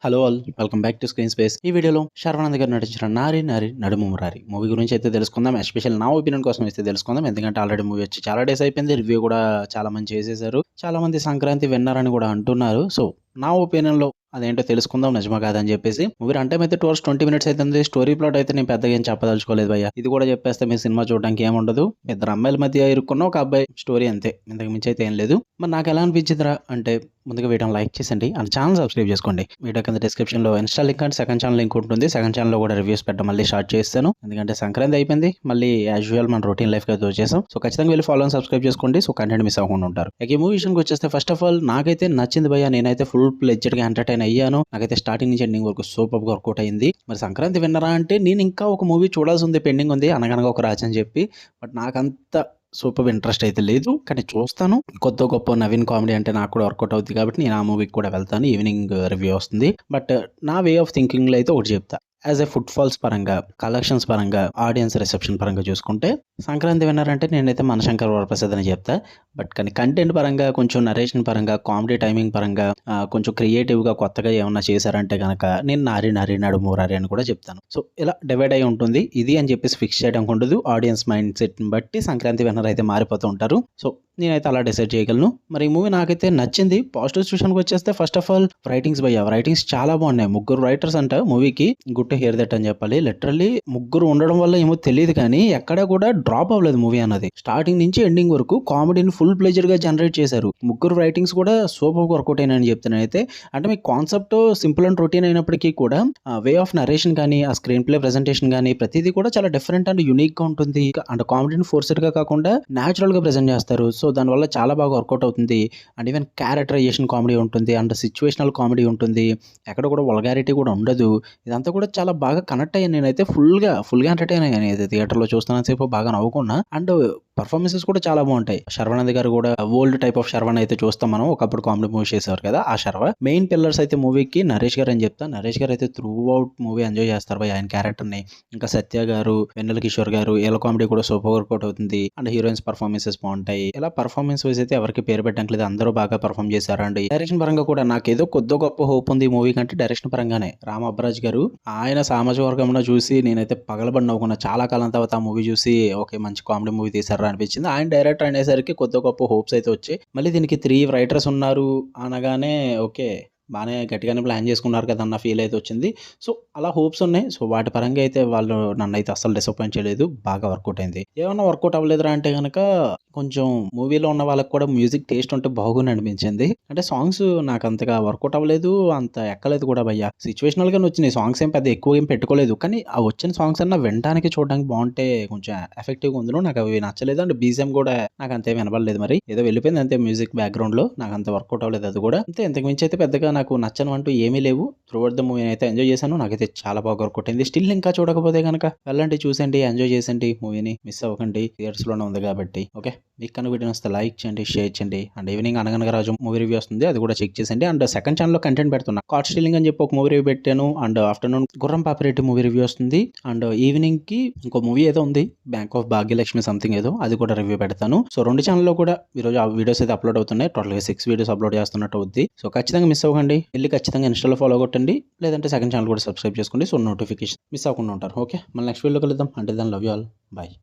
Hello all welcome back to screen space. ఈ వీడియోలో శర్వానంద్ గారు నటించిన నారి నారి నడుము మురారి మూవీ గురించి అయితే తెలుసుకుందాం. ఎస్పెషల్ నా ఒపీనియన్ కోసం అయితే తెలుసుకుందాం. ఎందుకంటే ఆల్రెడీ మూవీ వచ్చి చాలా డేస్ అయిపోయింది. రివ్యూ కూడా చాలా మంది చేసేసారు. చాలా మంది సంక్రాంతి విన్నారని కూడా అంటున్నారు. సో నా ఒపీనియన్లో అదేంటో తెలుసుకుందాం నిజమా కాదని చెప్పేసి. మూవీ రన్ టైం అయితే 2 hours 20 minutes అవుతుంది. స్టోరీ ప్లాట్ అయితే నేను పెద్దగా ఏం చెప్పదలుచుకోలేదు భయ్య. ఇది కూడా చెప్పేస్తే మీ సినిమా చూడడానికి ఏముండదు. ఇద్దరు అమ్మాయిల మధ్య ఇరుక్కున్న ఒక అబ్బాయి స్టోరీ అంతే, ఇంతకు మించి అయితే ఏం లేదు. మరి నాకు ఎలా అనిపించిందిరా అంటే, ముందుగా వీడియోని లైక్ చేసండి అండ్ ఛానల్ సబ్స్క్రైబ్ చేసుకోండి. వీడియో కింద డిస్క్రిప్షన్లో Insta link and second channel link ఉంటుంది. సెకండ్ ఛానల్లో కూడా రివ్యూస్ పెట్టడం మళ్ళీ స్టార్ట్ చేస్తాను. ఎందుకంటే సంక్రాంతి అయిపోయింది, మళ్ళీ యాజ్ యూజువల్ మన రొటీన్ లైఫ్ గా వచ్చేసాం. సో ఖచ్చితంగా వెళ్ళి ఫాలో అండ్ సబ్స్క్రైబ్ చేసుకోండి. సో కంటెంట్ మిస్ అవ్వకుండా ఉంటారు. ఈ మూవీ విషయానికి వచ్చేస్తే ఫస్ట్ ఆఫ్ ఆల్ నాకైతే నచ్చింది భయ్య. నేనైతే ఫుల్ ప్లెడ్జెడ్ గా ఎంటర్టైన్ అయ్యాను. నాకైతే స్టార్టింగ్ నుంచి ఎండింగ్ వరకు సూపర్ గా వర్కౌట్ అయింది. మరి సంక్రాంతి విన్నరా అంటే, నేను ఇంకా ఒక మూవీ చూడాల్సి ఉంది, పెండింగ్ ఉంది, అనగనగా ఒక రాజు అని చెప్పి. బట్ నాకంత సూపర్ ఇంట్రెస్ట్ అయితే లేదు, కానీ చూస్తాను. కొత్త గొప్ప నవీన్ కామెడీ అంటే నాకు కూడా వర్కౌట్ అవుతుంది కాబట్టి నేను ఆ మూవీకి కూడా వెళ్తాను. ఈవినింగ్ రివ్యూ వస్తుంది. బట్ నా వే ఆఫ్ థింకింగ్ లో అయితే ఒకటి చెప్తా. యాజ్ ఎ ఫుట్ ఫాల్స్ పరంగా, కలెక్షన్స్ పరంగా, ఆడియన్స్ రిసెప్షన్ పరంగా చూసుకుంటే సంక్రాంతి విన్నారంటే నేనైతే మనశంకర్ వరప్రసాద్ అని చెప్తా. బట్ కానీ కంటెంట్ పరంగా, కొంచెం నరేషన్ పరంగా, కామెడీ టైమింగ్ పరంగా, కొంచెం క్రియేటివ్గా కొత్తగా ఏమన్నా చేశారంటే కనుక నేను నారి నారి నడుము మురారి అని కూడా చెప్తాను. సో ఇలా డివైడ్ అయి ఉంటుంది. ఇది అని చెప్పేసి ఫిక్స్ చేయడం ఉండదు. ఆడియన్స్ మైండ్ సెట్ని బట్టి సంక్రాంతి విన్నర్ అయితే మారిపోతూ ఉంటారు. సో నేనైతే అలా డిసైడ్ చేయగలను. మరి ఈ మూవీ నాకైతే నచ్చింది. పాజిటివ్స్ విషయానికి వచ్చేస్తే ఫస్ట్ ఆఫ్ ఆల్ రైటింగ్స్ భయ్య. రైటింగ్స్ చాలా బాగున్నాయి. ముగ్గురు రైటర్స్ అంట మూవీకి. గుడ్ టు హియర్ దట్ అని చెప్పాలి. లిటరల్లీ ముగ్గురు ఉండడం వల్ల ఏమో తెలియదు కానీ ఎక్కడ కూడా డ్రాప్ అవ్వలేదు మూవీ అన్నది. స్టార్టింగ్ నుంచి ఎండింగ్ వరకు కామెడీని ఫుల్ ప్లెజర్ గా జనరేట్ చేశారు. ముగ్గురు రైటింగ్స్ కూడా సూపర్ వర్కౌట్ అయినాయని చెప్తున్నాను. అయితే అంటే మీ కాన్సెప్ట్ సింపుల్ అండ్ రొటీన్ అయినప్పటికీ కూడా వే ఆఫ్ నరేషన్ కానీ, ఆ స్క్రీన్ ప్లే ప్రెజెంటేషన్ కానీ ప్రతిదీ కూడా చాలా డిఫరెంట్ అండ్ యూనిక్ గా ఉంటుంది. అండ్ కామెడీని ఫోర్స్డ్ గా కాకుండా న్యాచురల్ గా ప్రెజెంట్ చేస్తారు. సో దానివల్ల చాలా బాగా వర్కౌట్ అవుతుంది. అండ్ ఈవెన్ క్యారెక్టరైజేషన్ కామెడీ ఉంటుంది, అండ్ సిచ్యువేషనల్ కామెడీ ఉంటుంది. ఎక్కడ కూడా వల్గారిటీ కూడా ఉండదు. ఇదంతా కూడా చాలా బాగా కనెక్ట్ అయ్యాను. నేనైతే ఫుల్గా ఎంటర్టైన్ అయ్యాను. అయితే థియేటర్లో చూస్తున్నంతసేపు బాగా నవ్వుకున్నా. అండ్ పర్ఫార్మెన్సెస్ కూడా చాలా బాగుంటాయి. శర్వానంద్ గారు కూడా ఓల్డ్ టైప్ ఆఫ్ శర్వాన్ అయితే చూస్తాం మనం. ఒకప్పుడు కామెడీ మూవీ చేసేవారు కదా, ఆ శర్వ. మెయిన్ పిల్లర్స్ అయితే మూవీకి నరేష్ గారు అని చెప్తా. నరేష్ గారు అయితే త్రూ అవుట్ మూవీ ఎంజాయ్ చేస్తారు బై ఆయన క్యారెక్టర్ ని. ఇంకా సత్య గారు, వెన్నెల కిషోర్ గారు, వీళ్ళ కామెడీ కూడా సూపర్ వర్కౌట్ అవుతుంది. అండ్ హీరోయిన్స్ పర్ఫార్మెన్సెస్ బాగుంటాయి. ఇలా పర్ఫార్మెన్స్ వైజ్ అయితే ఎవరికి పేరు పెట్టడానికి లేదు, అందరూ బాగా పర్ఫార్మ్ చేశారు. అండ్ డైరెక్షన్ పరంగా కూడా నాకేదో కొద్ది గొప్ప హోప్ ఉంది ఈ మూవీ కంటే. డైరెక్షన్ పరంగానే రామ్ అబ్రాజ్ గారు, ఆయన సామాజిక వర్గంలో చూసి నేనైతే పగలబడి నవ్వుకున్నా. చాలా కాలం తర్వాత ఆ మూవీ చూసి ఓకే మంచి కామెడీ మూవీ తీసారా అనిపించింది. ఆయన డైరెక్టర్ అనేసరికి కొద్ది గొప్ప హోప్స్ అయితే వచ్చాయి. మళ్ళీ దీనికి 3 రైటర్స్ ఉన్నారు అనగానే ఓకే బాగానే గట్టిగానే ప్లాన్ చేసుకున్నారు కదా అన్న ఫీల్ అయితే వచ్చింది. సో అలా హోప్స్ ఉన్నాయి. సో వాటి పరంగా అయితే వాళ్ళు నన్ను అయితే అస్సలు డిసప్పాయింట్ చేయలేదు. బాగా వర్కౌట్ అయింది. ఏమన్నా వర్కౌట్ అవ్వలేదురా అంటే కనుక కొంచెం మూవీలో ఉన్న వాళ్ళకి కూడా మ్యూజిక్ టేస్ట్ ఉంటే బాగుంది అనిపించింది. అంటే సాంగ్స్ నాకు అంతగా వర్కౌట్ అవ్వలేదు, అంత ఎక్కలేదు కూడా భయ్య. సిచ్యువేషనల్ గానే వచ్చినాయి సాంగ్స్, ఏం పెద్ద ఎక్కువ ఏం పెట్టుకోలేదు. కానీ ఆ వచ్చిన సాంగ్స్ అన్నా వినడానికి చూడడానికి బాగుంటే కొంచెం ఎఫెక్టివ్ గా ఉంది. నాకు అవి నచ్చలేదు. అండ్ బీజిఎం కూడా నాకు అంతే వినబడలేదు. మరి ఏదో వెళ్ళిపోయింది అంతే మ్యూజిక్ బ్యాక్గ్రౌండ్ లో. నాకు అంత వర్కౌట్ అవ్వలేదు అది కూడా. అంతే, ఇంతకు మించి అయితే పెద్దగా నాకు నచ్చను అంటూ ఏమీ లేవు. త్రూఅవుట్ ద మూవీ అయితే ఎంజాయ్ చేశాను. నాకైతే చాలా బాగా వర్కౌట్ అయింది. స్టిల్ ఇంకా చూడకపోతే కనుక వెళ్ళండి, చూసండి, ఎంజాయ్ చేసండి. మూవీని మిస్ అవ్వకండి, థియేటర్స్ లోనే ఉంది కాబట్టి. ఓకే, మీకు కనుక వీడియో వస్తే లైక్ చేయండి, షేర్ చేయండి. అండ్ ఈవినింగ్ అనగనగా రాజు మూవీ రివ్యూ వస్తుంది, అది కూడా చెక్ చేసండి. అండ్ సెకండ్ ఛానల్ లో కంటెంట్ పెడుతున్నా. కార్డ్ స్టీలింగ్ అని చెప్పి ఒక మూవీ రివ్యూ పెట్టాను. అండ్ ఆఫ్టర్నూన్ గుర్రం పాపిరెడ్డి మూవీ రివ్యూ వస్తుంది. అండ్ ఈవినింగ్ కి ఇంకో మూవీ ఏదో ఉంది, బ్యాంక్ ఆఫ్ భాగ్యలక్ష్మి సంథింగ్ ఏదో, అది కూడా రివ్యూ పెడతాను. సో 2 ఛానల్లో కూడా ఈరోజు ఆ వీడియోస్ అయితే అప్లోడ్ అవుతున్నాయి. టోటల్ గా 6 వీడియోస్ అప్లోడ్ చేస్తున్నట్టు అవుద్ది. సో ఖచ్చితంగా మిస్ అవ్వకండి. వెళ్ళి ఖచ్చితంగా ఇన్స్టాలో ఫాలో కొట్టండి, లేదంటే సెకండ్ ఛానల్ కూడా సబ్స్క్రైబ్ చేసుకోండి. సో నోటిఫికేషన్ మిస్ అవ్వకుండా ఉంటారు. ఓకే, మళ్ళీ నెక్స్ట్ వీడియో కలుద్దాం. అంటే దాని లవ్ యూ ఆల్, బాయ్.